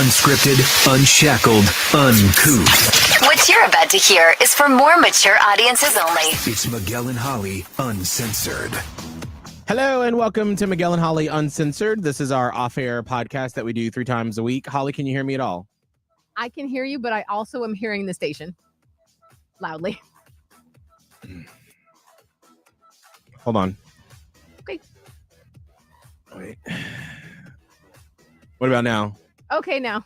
Unscripted, unshackled, uncouth. What you're about to hear is for more mature audiences only. It's Miguel and Holly, Uncensored. Hello and welcome to Miguel and Holly Uncensored. This is our off-air podcast that we do 3 times a week. Holly, can you hear me at all? I can hear you, but I also am hearing the station loudly. Hold on. Okay. Wait. What about now? Okay, now.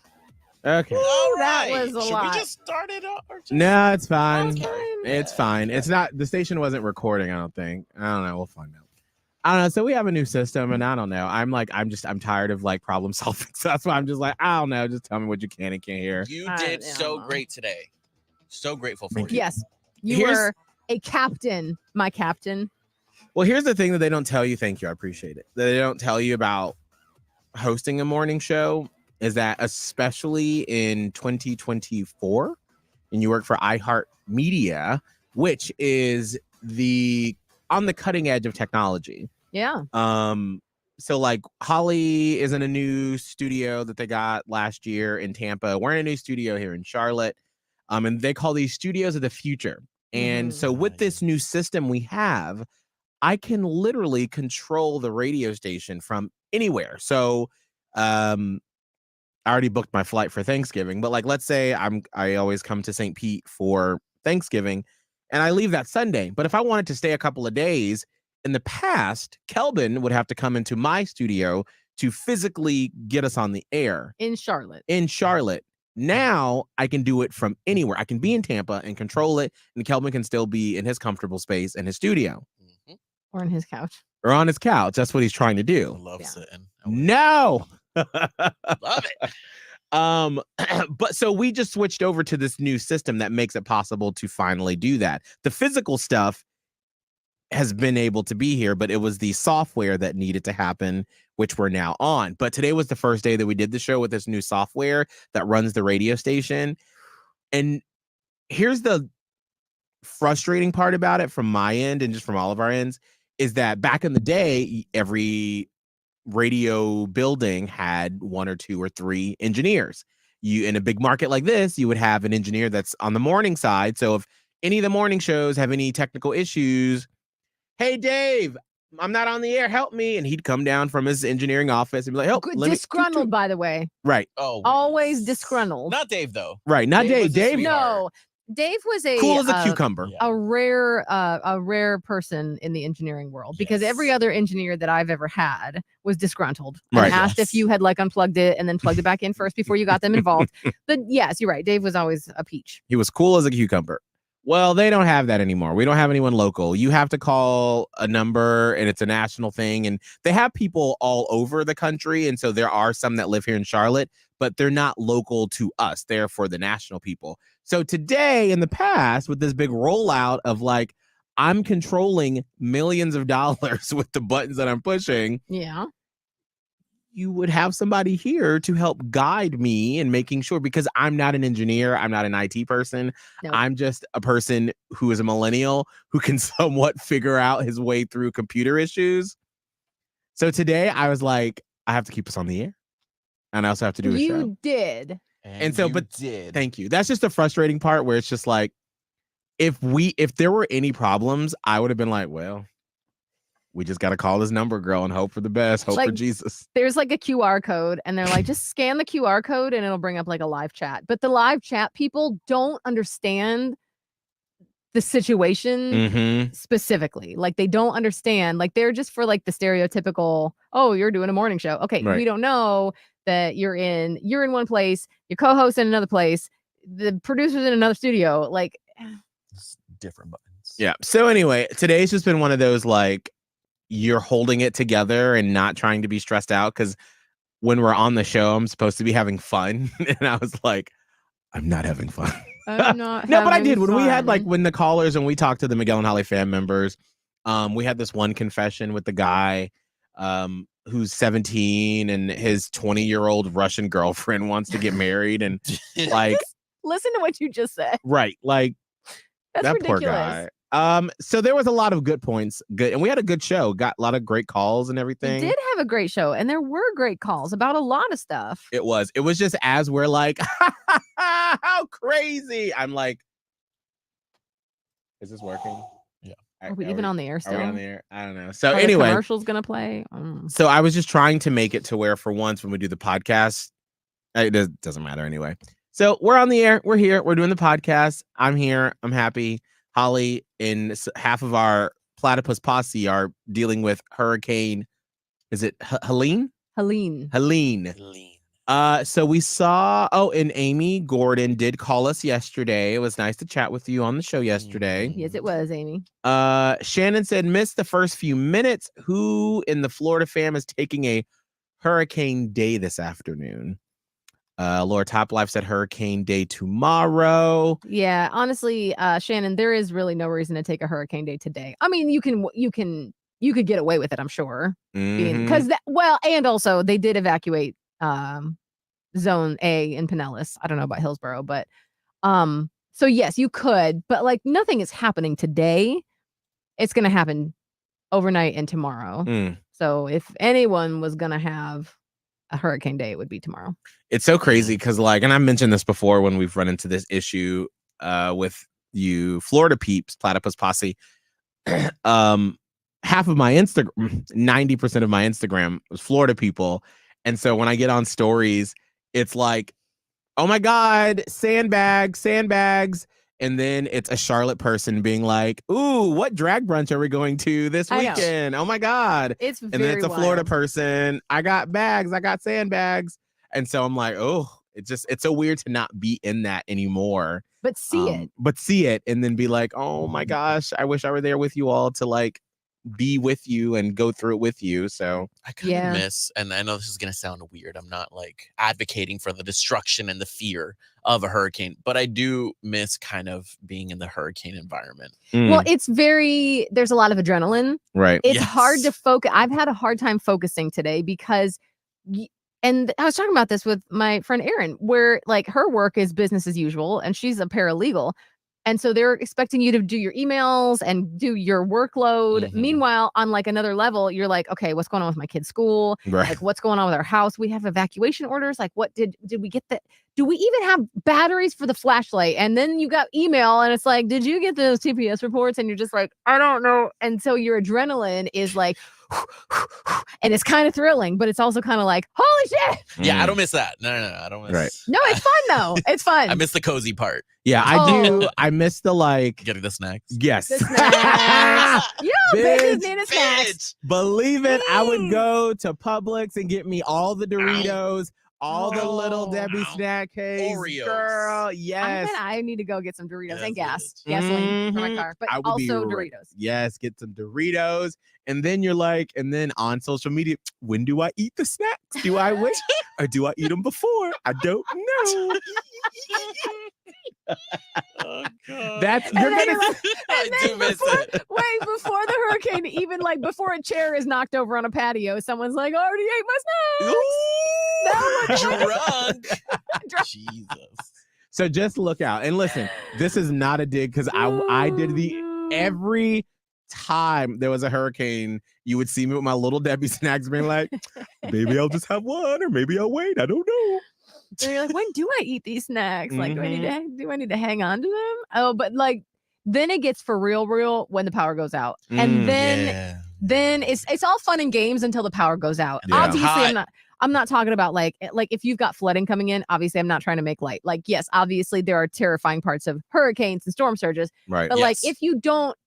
Okay. All That right. was a Should lot. we just start it up? Or just... No, it's fine. Okay. It's fine. It's not, the station wasn't recording, I don't think. I don't know. We'll find out. I don't know. So we have a new system and I don't know. I'm tired of like problem solving. So that's why I'm just like, I don't know. Just tell me what you can and can't hear. You I did don't so know. great today. So grateful for you. Yes, you Here's- were a captain, my captain. Well, here's the thing that they don't tell you. Thank you. I appreciate it. That they don't tell you about hosting a morning show is that especially in 2024, and you work for iHeartMedia, which is on the cutting edge of technology. Yeah. So like Holly is in a new studio that they got last year in Tampa. We're in a new studio here in Charlotte. And they call these studios of the future. And so with this new system we have, I can literally control the radio station from anywhere. So I already booked my flight for Thanksgiving, but like let's say I always come to St. Pete for Thanksgiving and I leave that Sunday. But if I wanted to stay a couple of days, in the past, Kelvin would have to come into my studio to physically get us on the air In Charlotte. in Charlotte. Now I can do it from anywhere. I can be in Tampa and control it, and Kelvin can still be in his comfortable space in his studio Mhm. Or on his couch. or on his couch. That's what he's trying to I do. love Yeah. sitting. No. Love it. But so we just switched over to this new system that makes it possible to finally do that. The physical stuff has been able to be here, but it was the software that needed to happen, which we're now on. But today was the first day that we did the show with this new software that runs the radio station. And here's the frustrating part about it from my end and just from all of our ends is that back in the day, every radio building had 1 or 2 or 3 engineers. You in a big market like this, you would have an engineer that's on the morning side. So if any of the morning shows have any technical issues, hey Dave, I'm not on the air, help me. And he'd come down from his engineering office and be like, help. Disgruntled, by the way. Right. Oh, Always disgruntled. Not Dave though. Right. Not Dave. Dave was a Dave, sweetheart. No. Dave was a cool as a cucumber. Yeah. a rare person in the engineering world because Yes. every other engineer that I've ever had was disgruntled and Right. asked Yes. if you had like unplugged it and then plugged it back in first before you got them involved. But yes, you're right. Dave was always a peach. He was cool as a cucumber. Well, they don't have that anymore. We don't have anyone local. You have to call a number and it's a national thing. And they have people all over the country. And so there are some that live here in Charlotte, but they're not local to us. They're for the national people. So today in the past with this big rollout of like, I'm controlling millions of dollars with the buttons that I'm pushing, Yeah. you would have somebody here to help guide me in making sure, because I'm not an engineer. I'm not an IT person. No. I'm just a person who is a millennial who can somewhat figure out his way through computer issues. So today I was like, I have to keep us on the air. And I also have to do a show. You did. And so, you but did. Thank you. That's just the frustrating part where it's just like, if there were any problems, I would have been like, well, we just got to call this number, girl, and hope for the best. Hope for Like, Jesus. There's like a QR code and they're like, just scan the QR code and it'll bring up like a live chat. But the live chat people don't understand the situation Mm-hmm. specifically. Like they don't understand. Like they're just for like the stereotypical, oh, you're doing a morning show. Okay, Right. we don't know that you're in one place, your co-host in another place, the producer's in another studio. Like It's different buttons. Yeah. So anyway, today's just been one of those like you're holding it together and not trying to be stressed out because when we're on the show, I'm supposed to be having fun. And I was like, I'm not having fun. I'm not No, but I having did. When we had like fun. when the callers and we talked to the Miguel and Holly fan members, we had this one confession with the guy who's 17 and his 20-year-old Russian girlfriend wants to get married. And like, Listen to what you just said. right. Like That's that ridiculous. poor guy. So there was a lot of good points. Good, and we had a good show. Got a lot of great calls and We everything. did have a great show, and there were great calls about a lot of stuff. It was just as we're like, how crazy. I'm like, is this working? Yeah. Are we even on the air still? Are we on the air? I don't know. So Are the anyway, commercials gonna play? so I was just trying to make it to where for once when we do the podcast, it doesn't matter anyway. So we're on the air. We're here. We're doing the podcast. I'm here. I'm happy. Holly and half of our platypus posse are dealing with Hurricane. Is it Helene? Helene. Helene. So we saw. Oh, and Amy Gordon did call us yesterday. It was nice to chat with you on the show yesterday. Yes, it was, Amy. Shannon said missed the first few minutes. Who in the Florida fam is taking a hurricane day this afternoon? Laura Top Life said hurricane day tomorrow. Yeah, honestly, Shannon, there is really no reason to take a hurricane day today. I mean, you could get away with it, I'm sure, because and also they did evacuate Zone A in Pinellas. I don't know about Hillsborough, but so yes, you could, but like nothing is happening today. It's gonna happen overnight and tomorrow. So if anyone was gonna have a hurricane day, it would be tomorrow. It's so crazy because and I mentioned this before when we've run into this issue with you Florida peeps, platypus posse. Half of my Instagram, 90% of my Instagram was Florida people. And so when I get on stories, it's like, oh my God, sandbags. And then it's a Charlotte person being like, ooh, what drag brunch are we going to this weekend? Oh my God. It's and then it's a Florida person. I got bags. I got sandbags. And so I'm like, oh, it's so weird to not be in that anymore. But see it. And then be like, oh my gosh, I wish I were there with you all to be with you and go through it with you. So I kind of miss, and I know this is going to sound weird. I'm not advocating for the destruction and the fear of a hurricane, but I do miss kind of being in the hurricane environment. Well, there's a lot of adrenaline. Right. It's hard to focus. I've had a hard time focusing today because, and I was talking about this with my friend Erin, where her work is business as usual and she's a paralegal. And so they're expecting you to do your emails and do your workload. Meanwhile, on another level, you're like, okay, what's going on with my kid's school? Right. What's going on with our house? We have evacuation orders. What did we get that? Do we even have batteries for the flashlight? And then you got email and it's like, did you get those TPS reports? And you're just like, I don't know. And so your adrenaline is and it's kind of thrilling, but it's also kind of like, holy shit. Yeah, I don't miss that. No, I don't miss. Right. No, it's fun though. It's fun. I miss the cozy part. Yeah, I do. I miss the getting the snacks. Yes. The snacks. Yeah, Bitch. baby, snacks. Believe it, I would go to Publix and get me all the Doritos, all the little Debbie snack cakes. Oreos. Girl, yes. I need to go get some Doritos and Yes, gasoline for my car, but I would also be Doritos. Yes, get some Doritos. And then you're and then on social media, when do I eat the snacks? Do I wait or do I eat them before? I don't know. Oh, God. You're gonna. I do miss it. Wait, before the hurricane, even before a chair is knocked over on a patio, someone's like, I already ate my snacks. Drunk. Jesus. So just look out and listen. This is not a dig because I did every time there was a hurricane, you would see me with my little Debbie snacks being like, maybe I'll just have one or maybe I'll wait. I don't know. So you're like, when do I eat these snacks? Do I need to hang on to them? Oh, but then it gets for real when the power goes out. And then it's all fun and games until the power goes out. Yeah. Obviously, I'm not talking about if you've got flooding coming in, obviously I'm not trying to make light. Yes, obviously there are terrifying parts of hurricanes and storm surges. Right. But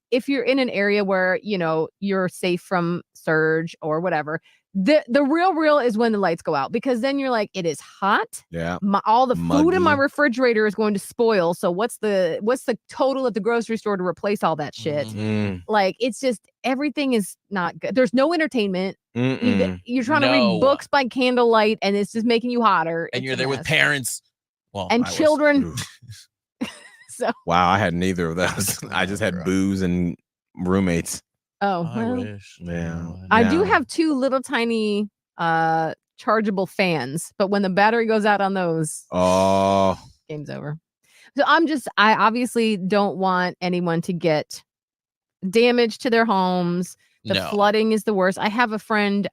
if you're in an area where, you're safe from surge or whatever, the real is when the lights go out, because then you're like, it is hot. Yeah. All the food in my Muggy. refrigerator is going to spoil. So what's the total at the grocery store to replace all that shit? It's just, everything is not good. There's no entertainment. You're trying to read books by candlelight and it's just making you hotter. And It's you're a there with mess. parents. Well, And children. So, Wow, I had neither of those. I just had booze and roommates. oh, I well, wish. Yeah. I do No. have two little tiny chargeable fans, but when the battery goes out on those, Oh, game's over. So I obviously don't want anyone to get damage to their homes. The No. flooding is the worst. I have a friend,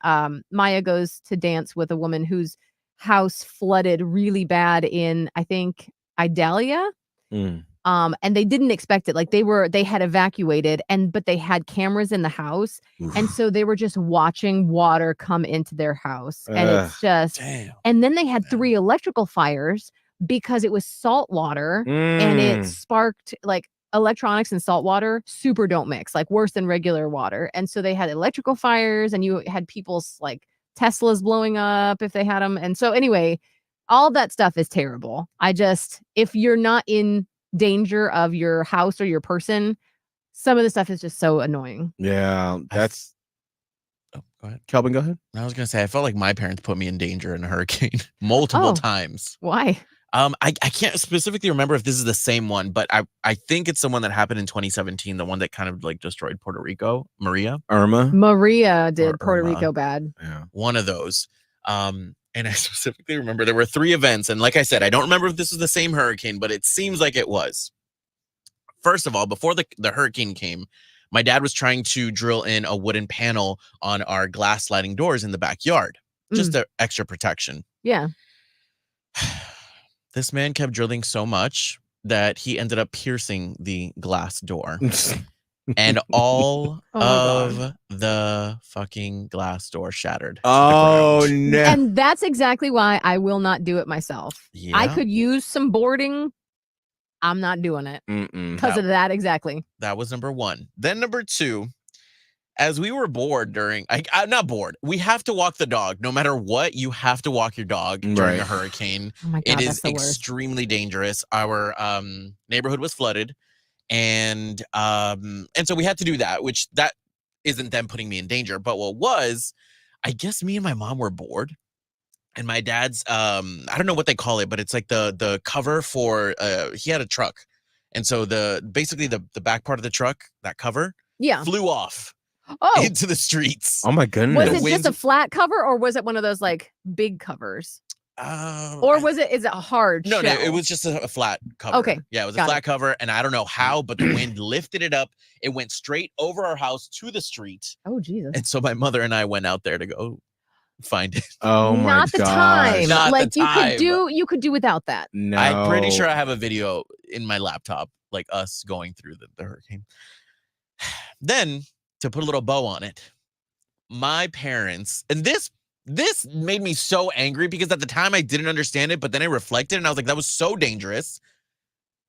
Maya goes to dance with a woman whose house flooded really bad in, I think, Idalia. Mm. And they didn't expect it. Like they had evacuated but they had cameras in the house. And so they were just watching water come into their house. And it's just, Damn. and then they had Man. 3 electrical fires because it was salt water and it sparked like electronics and salt water super don't mix, like worse than regular water. And so they had electrical fires and you had people's like Teslas blowing up if they had them. And so anyway, all that stuff is terrible. If you're not in danger of your house or your person, some of the stuff is just so annoying. Yeah, that's. Oh, go ahead. Kelvin, go ahead. I was gonna say I felt like my parents put me in danger in a hurricane multiple times. Why? I can't specifically remember if this is the same one, but I think it's the one that happened in 2017, the one that kind of like destroyed Puerto Rico. Irma Maria did Or Puerto Irma. Rico bad. Yeah. One of those. And I specifically remember there were 3 events, and like I said, I don't remember if this was the same hurricane, but it seems like it was. First of all, before the hurricane came, my dad was trying to drill in a wooden panel on our glass sliding doors in the backyard, just a extra protection. Yeah. This man kept drilling so much that he ended up piercing the glass door. And all of the fucking glass door shattered. Oh no. And that's exactly why I will not do it myself. Yeah. I could use some boarding. I'm not doing it because of that. Exactly. That was number 1. Then number 2, as we were bored during, I'm not bored. We have to walk the dog. No matter what, you have to walk your dog during a hurricane. Oh my God, it that's is the worst. extremely dangerous. Our neighborhood was flooded. And so we had to do that, which that isn't them putting me in danger. But what was, I guess me and my mom were bored. And my dad's, I don't know what they call it, but it's like the cover for, he had a truck. And so basically the back part of the truck, that cover, flew off into the streets. Oh my goodness. Was it just a flat cover or was it one of those like big covers? Or is it a hard No, shell? it was just a flat cover. Okay. Yeah, it was a flat cover. And I don't know how, but the wind lifted it up. It went straight over our house to the street. Oh, Jesus. And so my mother and I went out there to go find it. Oh my Not the gosh. time. Not like the time. You could do without that. No. I'm pretty sure I have a video in my laptop, like us going through the hurricane. Then, to put a little bow on it, my parents, and this made me so angry because at the time I didn't understand it, but then I reflected and I was like, that was so dangerous.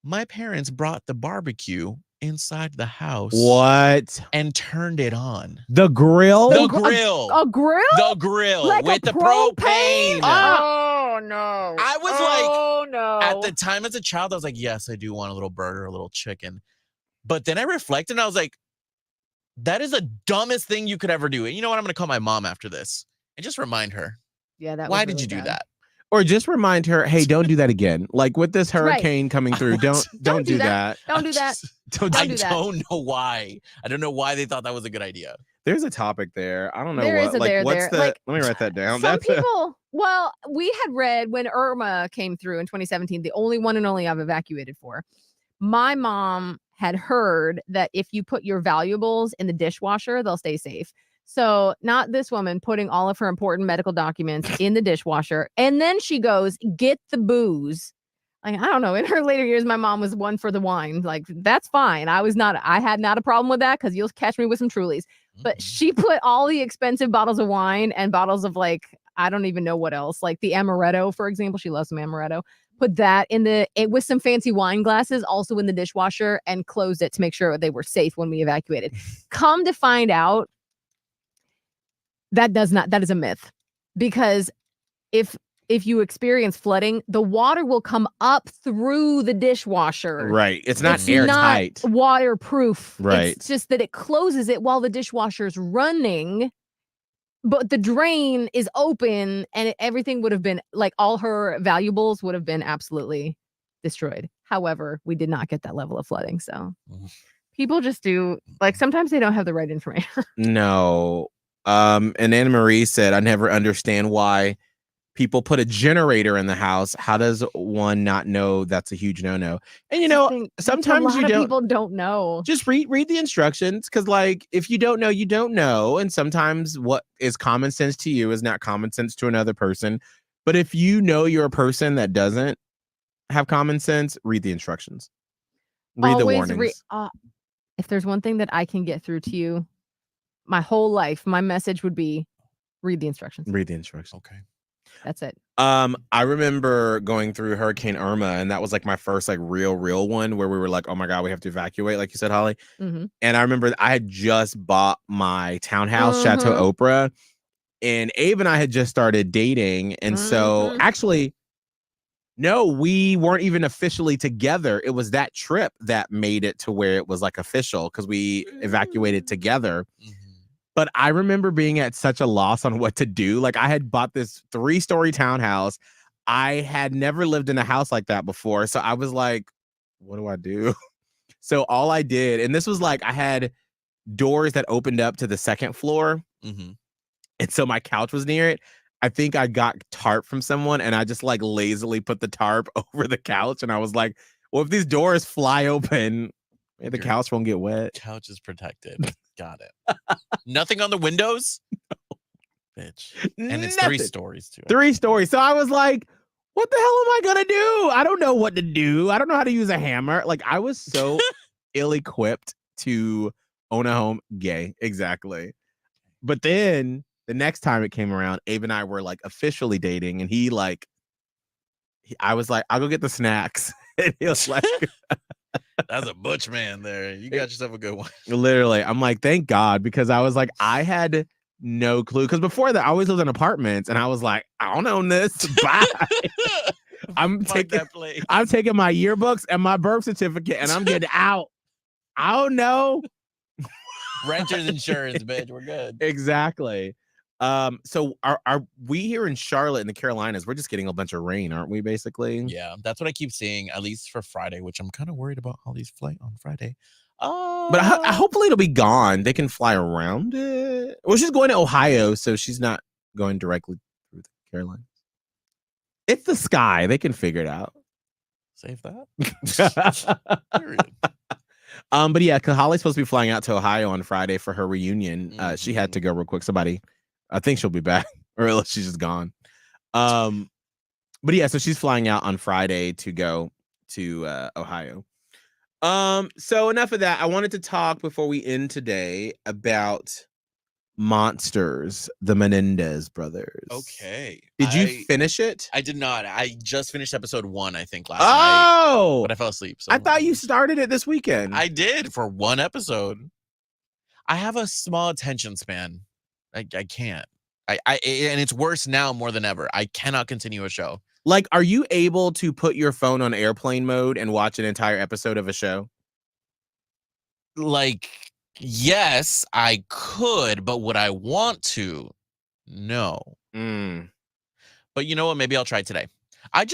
My parents brought the barbecue inside the house. What? And turned it on. The grill? The grill. A grill? The grill Like with a the propane. Oh, no. I was no. at the time as a child, I was like, yes, I do want a little burger, a little chicken. But then I reflected and I was like, that is the dumbest thing you could ever do. And you know what? I'm going to call my mom after this and just remind her. Yeah, that. Why did you do that? Or just remind her, hey, don't do that again. Like with this hurricane coming through, don't do that. Don't do that. I don't know why. I don't know why they thought that was a good idea. There's a topic there. I don't know There what. is a Like, there what's there. the? Like, let me write that down. Some people. Well, we had read when Irma came through in 2017, the only one and only I've evacuated for. My mom had heard that if you put your valuables in the dishwasher, they'll stay safe. So not this woman putting all of her important medical documents in the dishwasher. And then she goes, get the booze. Like, I don't know. In her later years, my mom was one for the wine. Like, that's fine. I had not a problem with that because you'll catch me with some Trulies. But she put all the expensive bottles of wine and bottles of like, I don't even know what else. Like the amaretto, for example. She loves some amaretto. Put that with some fancy wine glasses also in the dishwasher and closed it to make sure they were safe when we evacuated. Come to find out, that is a myth, because if you experience flooding, the water will come up through the dishwasher. Right. It's not airtight. Not waterproof. Right. It's just that it closes it while the dishwasher's running, but the drain is open and everything would have been like all her valuables would have been absolutely destroyed. However, we did not get that level of flooding. So people just do, like, sometimes they don't have the right information. No. And Anna Marie said, I never understand why people put a generator in the house. How does one not know that's a huge no-no? And you That's the know, thing. sometimes a you lot of don't. people don't know. Just read the instructions, because like if you don't know, you don't know, and sometimes what is common sense to you is not common sense to another person. But if you know you're a person that doesn't have common sense, read the instructions. Read the Always warnings. if there's one thing that I can get through to you, my whole life, my message would be read the instructions. Read the instructions. Okay. That's it. I remember going through Hurricane Irma, and that was like my first like real one where we were like, oh my God, we have to evacuate, like you said, Holly. Mhm. And I remember I had just bought my townhouse, Chateau Oprah, and Abe and I had just started dating. And so actually, no, we weren't even officially together. It was that trip that made it to where it was like official, because we evacuated together. But I remember being at such a loss on what to do. Like I had bought this 3-story townhouse. I had never lived in a house like that before. So I was like, what do I do? So all I did, and this was like, I had doors that opened up to the second floor. And so my couch was near it. I think I got tarp from someone, and I just like lazily put the tarp over the couch. And I was like, well, if these doors fly open, the couch won't get wet. Couch is protected. Got it. Nothing on the windows? Bitch. And it's 3 stories too. 3 stories. So I was like, what the hell am I gonna do? I don't know what to do. I don't know how to use a hammer. Like I was so ill-equipped to own a home. Gay. Exactly. But then the next time it came around, Abe and I were like officially dating, and I was like, I'll go get the snacks. And he was like, that's a butch man there. You got yourself a good one. Literally, I'm like, thank God, because I was like, I had no clue. Because before that, I always lived in apartments, and I was like, I don't own this. Bye. I'm taking my yearbooks and my birth certificate, and I'm getting out. I don't know. Renter's insurance, bitch. We're good. Exactly. So are we here in Charlotte in the Carolinas? We're just getting a bunch of rain, aren't we? Basically. Yeah, that's what I keep seeing, at least for Friday, which I'm kind of worried about Holly's flight on Friday. But hopefully it'll be gone. They can fly around it. Well, she's going to Ohio, so she's not going directly through the Carolinas. It's the sky. They can figure it out. Save that. Period. But yeah, because Holly's supposed to be flying out to Ohio on Friday for her reunion. She had to go real quick. I think she'll be back, or else she's just gone. But yeah, so she's flying out on Friday to go to Ohio. So enough of that. I wanted to talk before we end today about Monsters, the Menendez brothers. Okay. Did you finish it? I did not. I just finished episode 1, I think, last night. But I fell asleep. So I thought you started it this weekend. I did for 1 episode. I have a small attention span. I can't. And it's worse now more than ever. I cannot continue a show. Like, are you able to put your phone on airplane mode and watch an entire episode of a show? Like, yes, I could, but would I want to? No. But you know what? Maybe I'll try today. I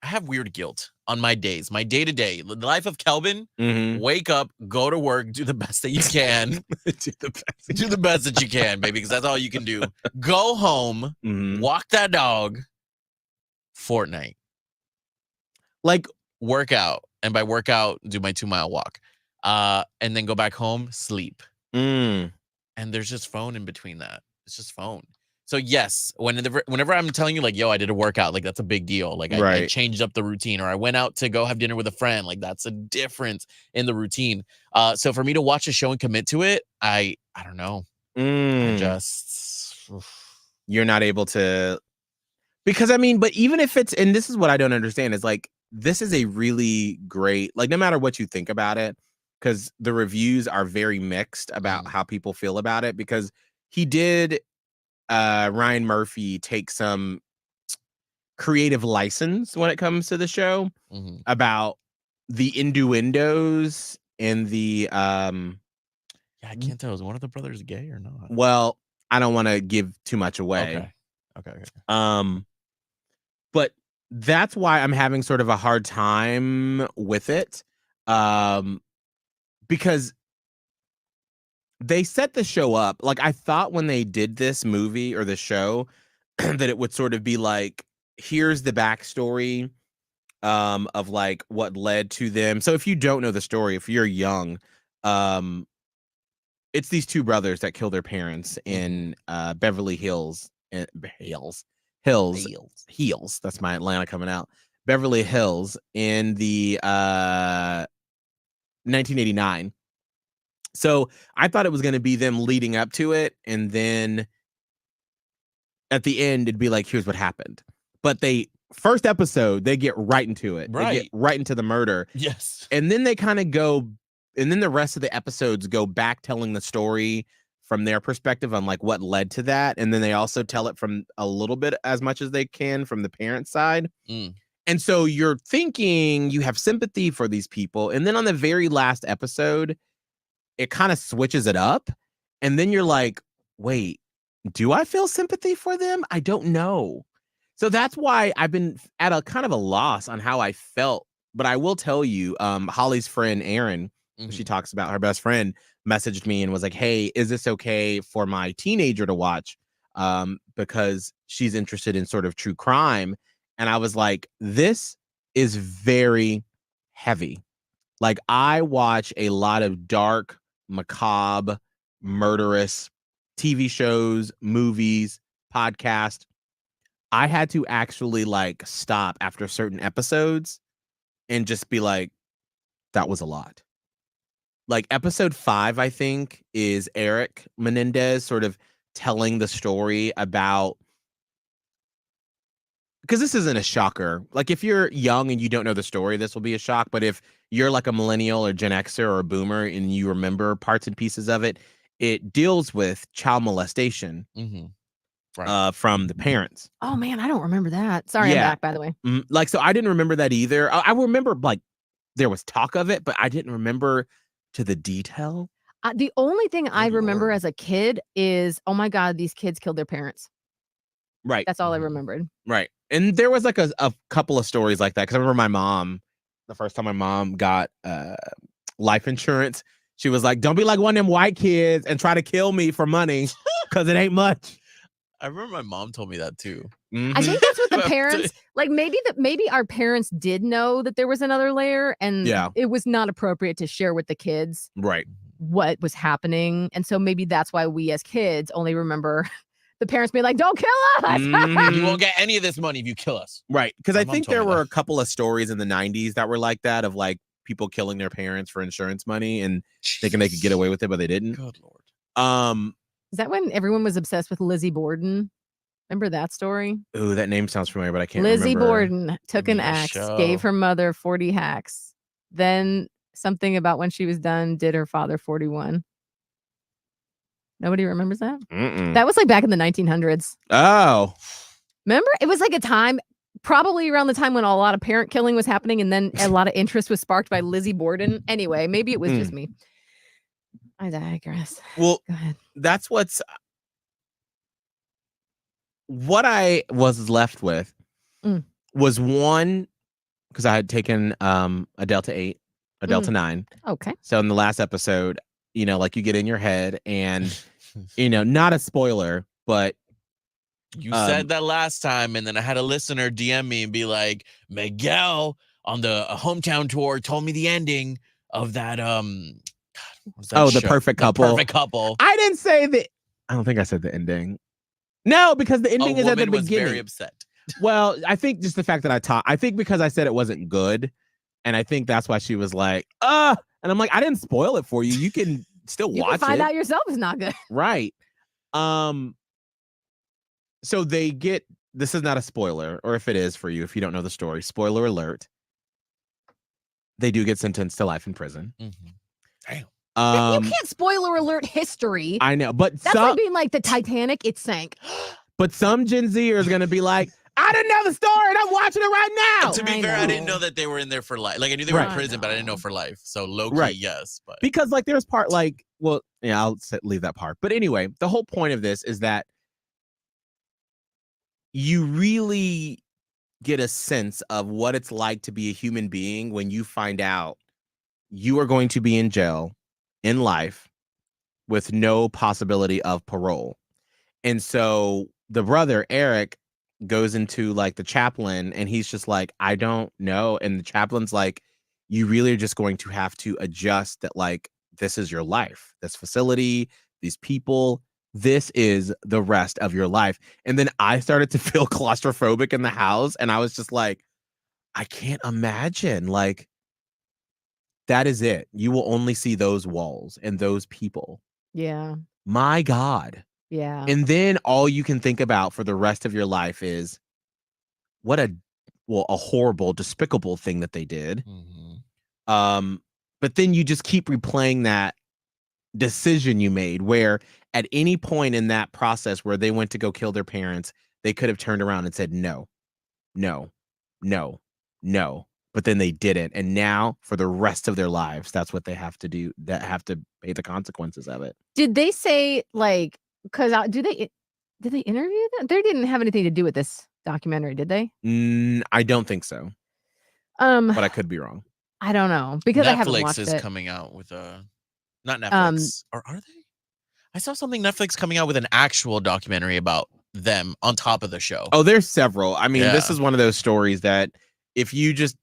have weird guilt on my days, my day-to-day. The life of Kelvin, wake up, go to work, do the best that you can. do the best that you can, baby, because that's all you can do. Go home, walk that dog, Fortnite. Like, work out. And by workout, do my 2-mile walk. And then go back home, sleep. And there's just phone in between that. It's just phone. So yes, whenever I'm telling you, like, yo, I did a workout, like, that's a big deal. Like, I changed up the routine, or I went out to go have dinner with a friend. Like, that's a difference in the routine. So for me to watch a show and commit to it, I don't know. You're not able to, because I mean, but even if it's, and this is what I don't understand, is like, this is a really great, like, no matter what you think about it, because the reviews are very mixed about how people feel about it, because he did Ryan Murphy take some creative license when it comes to the show about the innuendos and the I can't tell, is one of the brothers gay or not? Well, I don't want to give too much away. Okay. But that's why I'm having sort of a hard time with it, because they set the show up. Like, I thought when they did this movie or the show, that it would sort of be like, here's the backstory of like what led to them. So if you don't know the story, if you're young, it's these two brothers that kill their parents in Beverly Hills. Hills. That's my Atlanta coming out. Beverly Hills in the 1989. So I thought it was going to be them leading up to it, and then at the end it'd be like, here's what happened. But first episode, they get right into it. They get right into the murder. Yes. And then they kind of go, and then the rest of the episodes go back telling the story from their perspective on like what led to that. And then they also tell it from a little bit as much as they can from the parent side. And so you're thinking you have sympathy for these people. And then on the very last episode, it kind of switches it up. And then you're like, wait, do I feel sympathy for them? I don't know. So that's why I've been at a kind of a loss on how I felt. But I will tell you, Holly's friend, Erin, she talks about her best friend, messaged me and was like, hey, is this okay for my teenager to watch? Because she's interested in sort of true crime. And I was like, this is very heavy. Like, I watch a lot of dark, macabre, murderous TV shows, movies, podcasts. I had to actually like stop after certain episodes and just be like, that was a lot. Like episode 5, I think, is Erik Menendez sort of telling the story about, because this isn't a shocker. Like if you're young and you don't know the story, this will be a shock. But if you're like a millennial or Gen Xer or a boomer and you remember parts and pieces of it, it deals with child molestation from the parents. Oh man, I don't remember that. Sorry, I'm back, by the way. Like, so I didn't remember that either. I remember like there was talk of it, but I didn't remember to the detail. The only thing I remember as a kid is, oh my God, these kids killed their parents. Right. That's all I remembered. Right. And there was like a couple of stories like that. Because I remember my mom, the first time my mom got life insurance, she was like, don't be like one of them white kids and try to kill me for money because it ain't much. I remember my mom told me that too. I think that's what the parents, like maybe our parents did know that there was another layer and it was not appropriate to share with the kids. Right. What was happening. And so maybe that's why we as kids only remember the parents being like, don't kill us. You won't get any of this money if you kill us. Right. Because I think there were a couple of stories in the 90s that were like that, of like people killing their parents for insurance money and thinking they could get away with it, but they didn't. Good Lord. Is that when everyone was obsessed with Lizzie Borden? Remember that story? Ooh, that name sounds familiar, but I can't remember. Lizzie Borden took an axe, gave her mother 40 hacks. Then something about when she was done, did her father 41. Nobody remembers that? That was like back in the 1900s. Oh. Remember? It was like a time, probably around the time when a lot of parent killing was happening, and then a lot of interest was sparked by Lizzie Borden. Anyway, maybe it was just me. I digress. Well, go ahead. That's what I was left with was one, because I had taken a Delta 8, a Delta 9. Okay. So in the last episode, you know, like you get in your head and, you know, not a spoiler, but you said that last time, and then I had a listener DM me and be like, Miguel on the hometown tour told me the ending of that the Perfect Couple. The Perfect Couple. I didn't say that. I don't think I said the ending. No, because the ending is at the beginning. Was very upset. Well, I think just the fact that I think because I said it wasn't good, and I think that's why she was like, and I'm like, I didn't spoil it for you. You can still watch it. You can find out yourself is not good. Right. So they get, this is not a spoiler, or if it is for you, if you don't know the story, spoiler alert. They do get sentenced to life in prison. Damn. You can't spoiler alert history. I know, but that's like being like the Titanic, it sank. But some Gen Z is going to be like, I didn't know the story and I'm watching it right now. To be fair, I didn't know that they were in there for life. Like I knew they were in prison, but I didn't know for life. So low key, yes. But because like there's part like, well, yeah, I'll leave that part. But anyway, the whole point of this is that you really get a sense of what it's like to be a human being when you find out you are going to be in jail in life with no possibility of parole. And so the brother Erik goes into like the chaplain, and he's just like, I don't know. And the chaplain's like, you really are just going to have to adjust that, like, this is your life, this facility, these people, this is the rest of your life. And then I started to feel claustrophobic in the house, and I was just like, I can't imagine, like, that is it. You will only see those walls and those people. Yeah. My God. Yeah. And then all you can think about for the rest of your life is what a horrible, despicable thing that they did. But then you just keep replaying that decision you made, where at any point in that process where they went to go kill their parents, they could have turned around and said, no, no, no, no. But then they didn't. And now for the rest of their lives, that's what they have to do, that have to pay the consequences of it. Did they say, like, because did they interview them? They didn't have anything to do with this documentary, did they? I don't think so. But I could be wrong. I don't know, because I haven't watched Netflix is it. coming out with not Netflix, or are they? I saw something Netflix coming out with an actual documentary about them on top of the show. Oh, there's several. I mean, this Yeah. is one of those stories that if you just,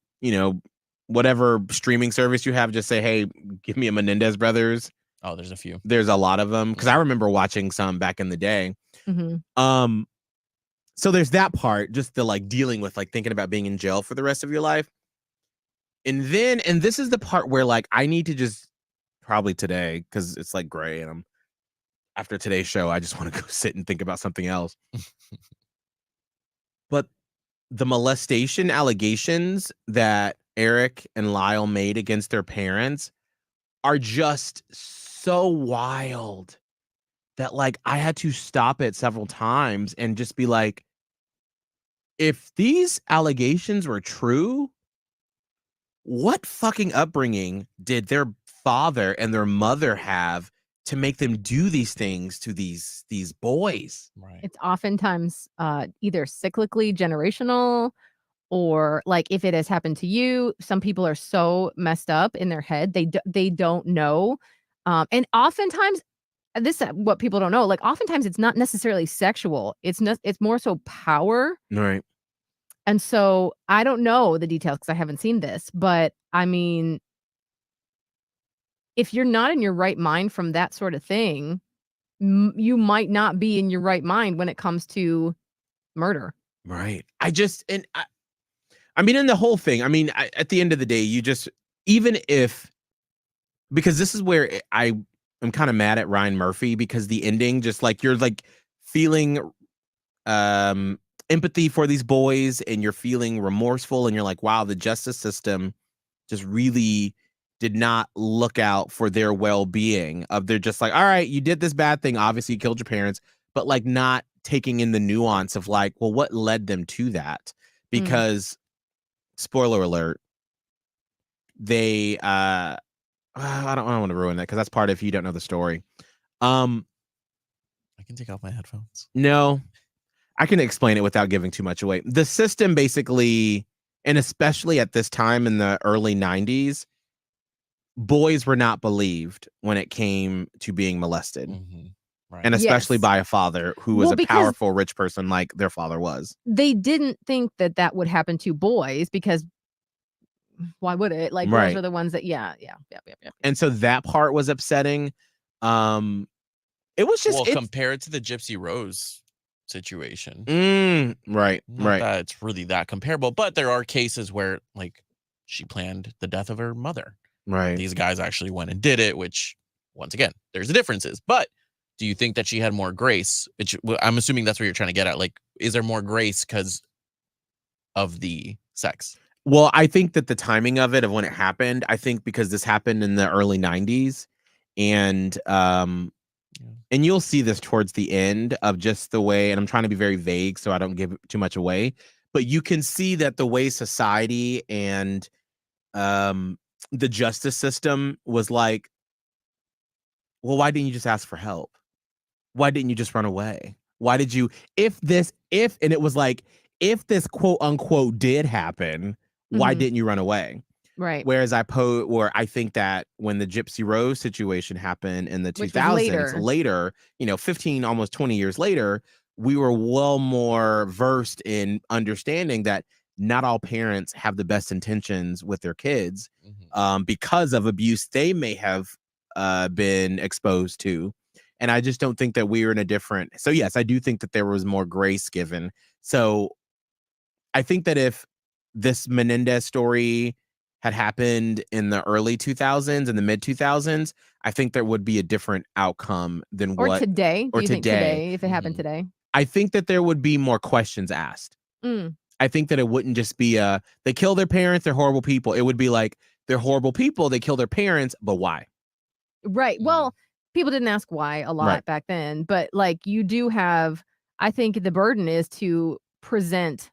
whatever streaming service you have, just say, hey, give me a Menendez brothers. Oh, there's a few. There's a lot of them, because I remember watching some back in the day. So there's that part, just the like dealing with like thinking about being in jail for the rest of your life. And this is the part where like I need to just probably today, because it's like gray and after today's show, I just want to go sit and think about something else. But the molestation allegations that Erik and Lyle made against their parents are just so wild that like I had to stop it several times and just be like, if these allegations were true, what fucking upbringing did their father and their mother have to make them do these things to these boys? Right. It's oftentimes either cyclically generational, or like if it has happened to you, some people are so messed up in their head they don't know, and oftentimes this what people don't know. Like oftentimes it's not necessarily sexual. It's more so power. Right. And so I don't know the details because I haven't seen this, but I mean, if you're not in your right mind from that sort of thing, you might not be in your right mind when it comes to murder. Right. I mean, in the whole thing, I mean, at the end of the day, you just, even if, because this is where I'm kind of mad at Ryan Murphy, because the ending, just like you're like feeling empathy for these boys, and you're feeling remorseful, and you're like, wow, the justice system just really did not look out for their well-being. They're just like, all right, you did this bad thing, obviously you killed your parents, but like not taking in the nuance of like, well, what led them to that? Because spoiler alert, they I don't want to ruin that, because that's part of, if you don't know the story. I can take off my headphones. No, I can explain it without giving too much away. The system basically, and especially at this time in the early 90s, boys were not believed when it came to being molested. Right. And especially Yes. by a father who was Well, a because powerful, rich person like their father was. they didn't think that would happen to boys, because why would it? Like, Right. girls are the ones that, yeah. And so that part was upsetting. It was just, well, compared to the Gypsy Rose situation. Right. Not that it's really that comparable, but there are cases where like she planned the death of her mother. Right. These guys actually went and did it, which once again, there's the differences. But do you think that she had more grace? I'm assuming that's what you're trying to get at. Like, is there more grace because of the sex? Well, I think that the timing of it, of when it happened, I think because this happened in the early 90s, and and you'll see this towards the end of just the way, and I'm trying to be very vague so I don't give too much away, but you can see that the way society and the justice system was like, well, why didn't you just ask for help? Why didn't you just run away? Why did you, and it was like, if this quote unquote did happen, why didn't you run away? Right. Whereas I think that when the Gypsy Rose situation happened in the Which was 2000s, later, 15, almost 20 years later, we were well more versed in understanding that not all parents have the best intentions with their kids because of abuse they may have been exposed to. And I just don't think that we were in a different. So, yes, I do think that there was more grace given. So I think that if this Menendez story had happened in the early 2000s and the mid 2000s, I think there would be a different outcome than Or what. today. Or Do you think today. today, if it happened today? I think that there would be more questions asked. I think that it wouldn't just be they kill their parents, they're horrible people. It would be like, they're horrible people, they kill their parents, but why? Right. Well, people didn't ask why a lot back then, but like you do have, I think the burden is to present,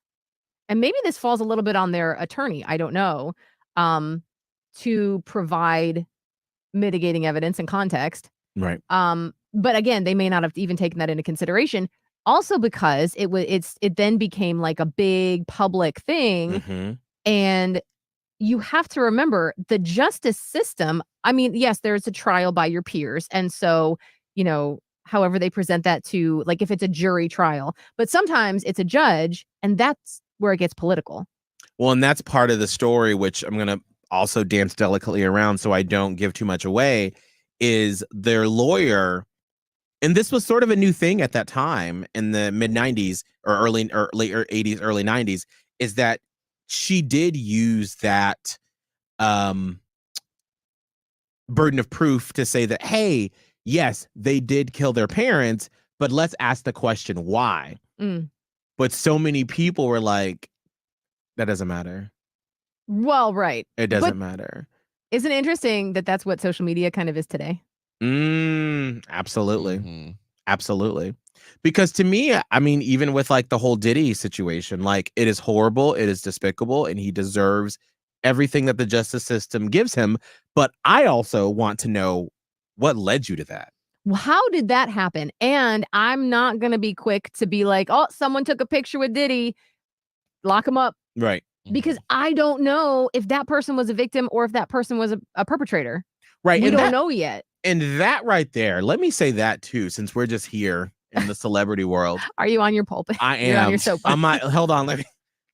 and maybe this falls a little bit on their attorney, I don't know, to provide mitigating evidence and context. Right. But again, they may not have even taken that into consideration. Also, because it then became like a big public thing, and you have to remember the justice system. I mean, yes, there's a trial by your peers, and so however they present that to, like, if it's a jury trial, but sometimes it's a judge, and that's where it gets political. Well, and that's part of the story, which I'm gonna also dance delicately around so I don't give too much away, is their lawyer. And this was sort of a new thing at that time in the mid 90s or late 80s, early 90s, is that she did use that burden of proof to say that, hey, yes, they did kill their parents, but let's ask the question, why? But so many people were like, that doesn't matter. Well, right. It doesn't matter. Isn't it interesting that that's what social media kind of is today? Absolutely. Absolutely. Because to me, I mean, even with like the whole Diddy situation, like, it is horrible, it is despicable, and he deserves everything that the justice system gives him. But I also want to know what led you to that. Well, how did that happen? And I'm not going to be quick to be like, oh, someone took a picture with Diddy, lock him up. Right. Because I don't know if that person was a victim or if that person was a perpetrator. Right. We don't know yet. And that right there, let me say that too, since we're just here in the celebrity world. Are you on your pulpit? I am. You're on your soapbox. Hold on.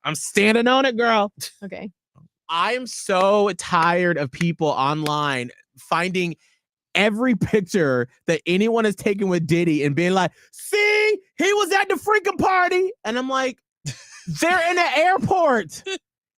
I'm standing on it, girl. Okay. I am so tired of people online finding every picture that anyone has taken with Diddy and being like, see, he was at the freaking party. And I'm like, they're in an airport.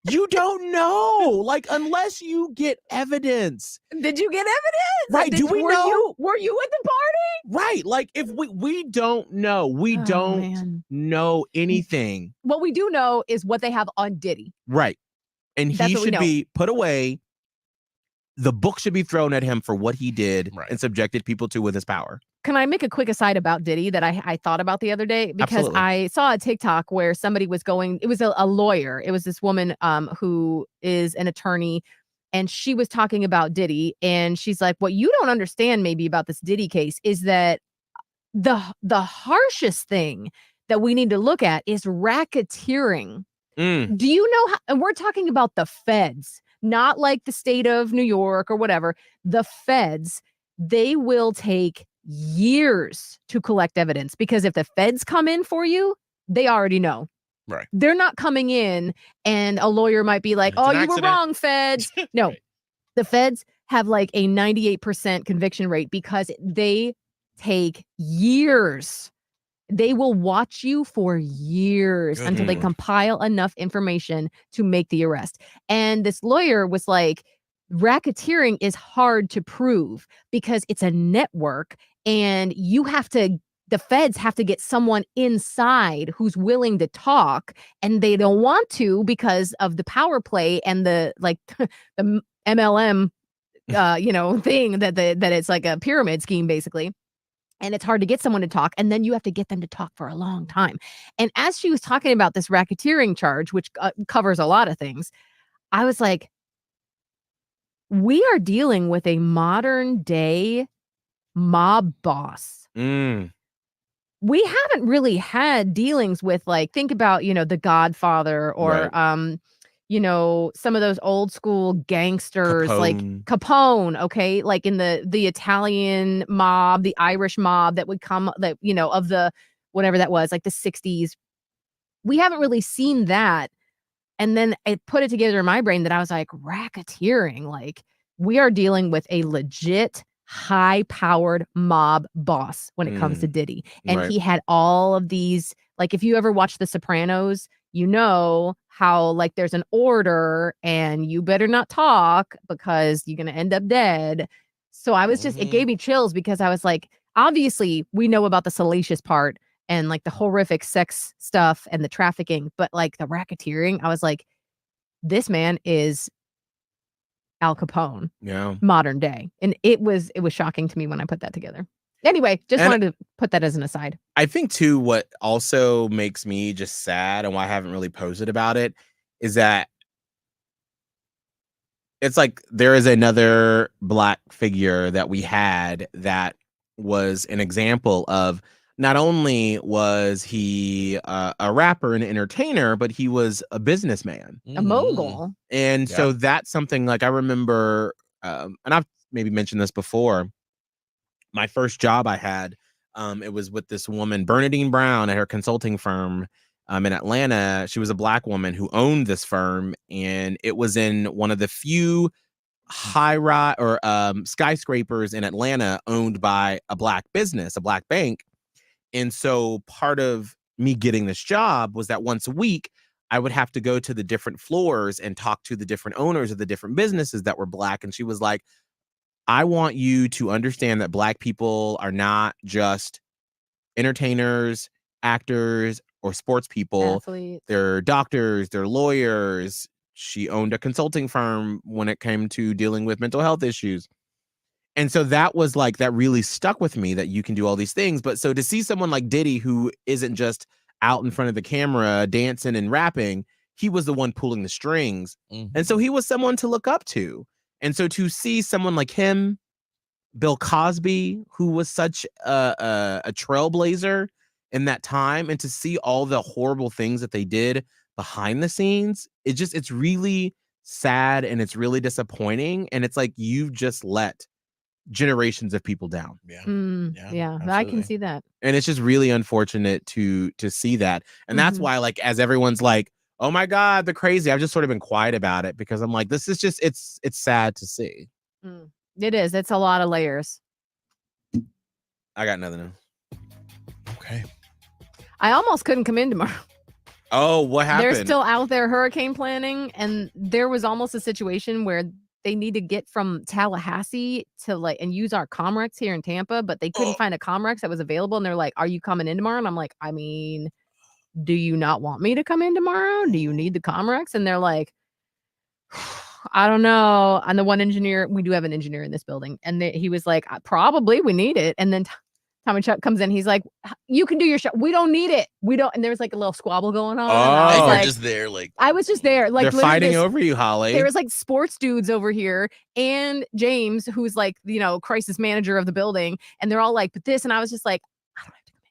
You don't know, like, unless you get evidence. Did you get evidence? Right? Do we know? Were you at the party? Right? Like, if we don't know, we don't know anything. What we do know is what they have on Diddy. Right, and he should be put away. The book should be thrown at him for what he did and subjected people to with his power. Can I make a quick aside about Diddy that I thought about the other day? Because Absolutely. I saw a TikTok where somebody was going, it was a lawyer. It was this woman who is an attorney, and she was talking about Diddy. And she's like, what you don't understand maybe about this Diddy case is that the harshest thing that we need to look at is racketeering. Do you know how, and we're talking about the feds, not like the state of New York or whatever. The feds, they will take years to collect evidence, because if the feds come in for you, they already know. Right. They're not coming in and a lawyer might be like, oh, you were wrong, feds. No, the feds have like a 98% conviction rate because they take years. They will watch you for years until they compile enough information to make the arrest. And this lawyer was like, racketeering is hard to prove because it's a network, and the feds have to get someone inside who's willing to talk, and they don't want to because of the power play and the the MLM thing that it's like a pyramid scheme basically. And it's hard to get someone to talk, and then you have to get them to talk for a long time. And as she was talking about this racketeering charge, which covers a lot of things, I was like, we are dealing with a modern day mob boss. We haven't really had dealings with, like, think about, The Godfather or, some of those old school gangsters, like Capone, okay? Like in the Italian mob, the Irish mob that would come, of the whatever that was, like the 60s. We haven't really seen that. And then it put it together in my brain that I was like, racketeering. Like, we are dealing with a legit high-powered mob boss when it comes to Diddy. And Right. he had all of these, like, if you ever watch The Sopranos, you know how, like, there's an order and you better not talk because you're going to end up dead. So I was just, it gave me chills because I was like, obviously, we know about the salacious part and like the horrific sex stuff and the trafficking, but like the racketeering, I was like, this man is Al Capone, Yeah. modern day. And it was shocking to me when I put that together. Anyway, just And- wanted to put that as an aside. I think too, what also makes me just sad and why I haven't really posted about it is that it's like there is another Black figure that we had that was an example of not only was he a rapper and entertainer, but he was a businessman. A mogul. And so that's something like I remember, and I've maybe mentioned this before. My first job I had, it was with this woman, Bernadine Brown, at her consulting firm in Atlanta. She was a Black woman who owned this firm, and it was in one of the few high-rise or skyscrapers in Atlanta owned by a Black business, a Black bank. And so part of me getting this job was that once a week, I would have to go to the different floors and talk to the different owners of the different businesses that were Black. And she was like, I want you to understand that Black people are not just entertainers, actors, or sports people. Athletes. They're doctors, they're lawyers. She owned a consulting firm when it came to dealing with mental health issues. And so that was like, that really stuck with me, that you can do all these things. But so to see someone like Diddy, who isn't just out in front of the camera dancing and rapping, he was the one pulling the strings. And so he was someone to look up to. And so to see someone like him, Bill Cosby, who was such a trailblazer in that time, and to see all the horrible things that they did behind the scenes, it's really sad and it's really disappointing. And it's like, you've just let generations of people down. Yeah, I can see that. And it's just really unfortunate to see that. And that's why, like, as everyone's like, oh my God, the crazy, I've just sort of been quiet about it because I'm like, this is just, it's sad to see. It is. It's a lot of layers. I got nothing else. Okay. I almost couldn't come in tomorrow. Oh, what happened? They're still out there hurricane planning, and there was almost a situation where they need to get from Tallahassee to like and use our Comrex here in Tampa, but they couldn't find a Comrex that was available. And they're like, "Are you coming in tomorrow?" And I'm like, "I mean, do you not want me to come in tomorrow? Do you need the Comrex?" And they're like, "I don't know." And the one engineer, we do have an engineer in this building, and he was like, "Probably we need it." And then Tommy Chuck comes in. He's like, "You can do your show. We don't need it. We don't." And there was like a little squabble going on. Oh. And I was And like, you're just there, like I was just there. Like, they're literally fighting this- over you, Holly. there was like sports dudes over here and James, who's like, crisis manager of the building. And they're all like, but this. And I was just like, I don't have to come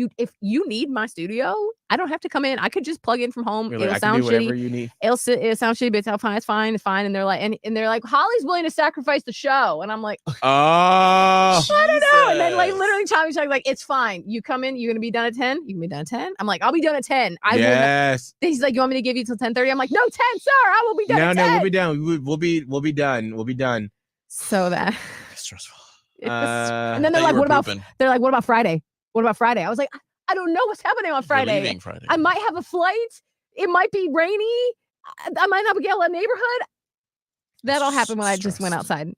in. If you need my studio, I don't have to come in. I could just plug in from home. You're like, It'll I can sound do whatever shitty. you need. It'll sound shitty, but it's fine. It's fine. It's fine. And they're like, and they're like, Holly's willing to sacrifice the show. And I'm like, Oh, I don't know. And then like Jesus. literally Tommy Chuck, like, it's fine. You come in, you're gonna be done at 10. You can be done at 10. I'm like, I'll be done at 10. I will not. yes. He's like, you want me to give you till 10:30? I'm like, no, 10, sir. I will be done. No, at no, 10. we'll be done. We'll be done. We'll be done. So that. stressful. And then they're Thought like, you were what about? pooping. They're like, what about Friday? What about Friday? I was like, I don't know what's happening on You're Friday. leaving Friday. I might have a flight. It might be rainy. I might not be able to neighborhood. That all happened when I just went Stressed. outside.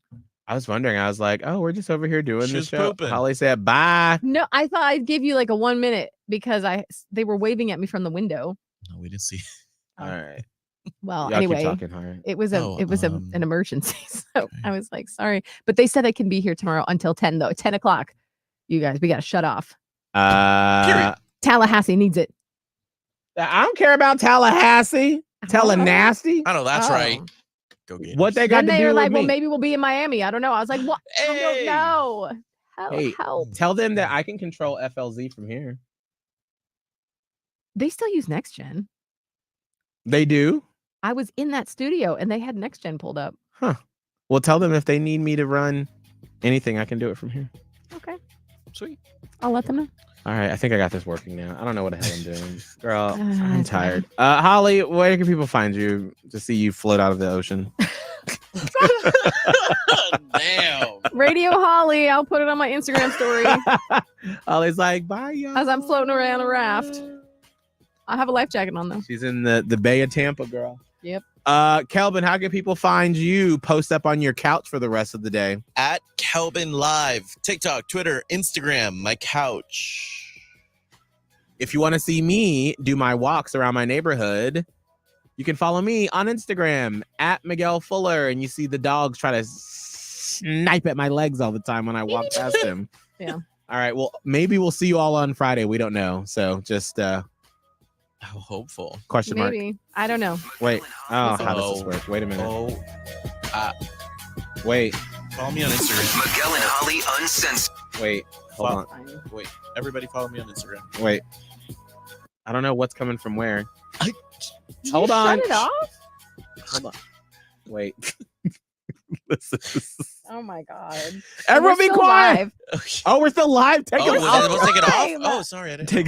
I was wondering. I was like, oh, we're just over here doing She this was show. pooping. Holly said, bye. No, I thought I'd give you like a 1 minute because they were waving at me from the window. No, we didn't see. All right. Well, Y'all keep anyway, talking, all right. it was an emergency. So okay. I was like, sorry, but they said I can be here tomorrow until 10 though. 10 o'clock. You guys, we got to shut off. Period. Tallahassee needs it. I don't care about Tallahassee. Nasty. I know that's Oh. right. Go get What they got Then to they do were with like, me? well, maybe we'll be in Miami. I don't know. I was like, what? I don't Hey. know. Hey. Help. Tell them that I can control FLZ from here. They still use Next Gen. They do? I was in that studio and they had Next Gen pulled up. Huh. Well, tell them if they need me to run anything, I can do it from here. Okay. Sweet. I'll let them know. All right, I think I got this working now. I don't know what the hell I'm doing. Girl, I'm It's fine. tired. Holly, where can people find you to see you float out of the ocean? Damn. Radio Holly. I'll put it on my Instagram story Holly's like, bye, y'all. as I'm floating around a raft. I have a life jacket on though. She's in the Bay of Tampa, girl. Yep. Kelvin, how can people find you? Post up on your couch for the rest of the day. At Kelvin Live, TikTok, Twitter, Instagram, my couch. If you want to see me do my walks around my neighborhood, you can follow me on Instagram at Miguel Fuller, and you see the dogs try to snipe at my legs all the time when I walk past him. Yeah. All right. Well, maybe we'll see you all on Friday. We don't know. So just How hopeful. question mark. Maybe. I don't know. Wait. Oh, Listen. how does this work? Wait a minute. Oh, Wait. follow me on Instagram. Miguel and Holly Uncensored. Wait. Hold on. Fine. Wait, everybody follow me on Instagram. Wait. I don't know what's coming from where. Did Hold you on. Shut it off? Hold on. Wait. This is- Oh my god. Everyone We're be still quiet. live. Oh, we're still live. Take Oh, it was I off. supposed to take it off? Live. Oh, sorry, I didn't. Take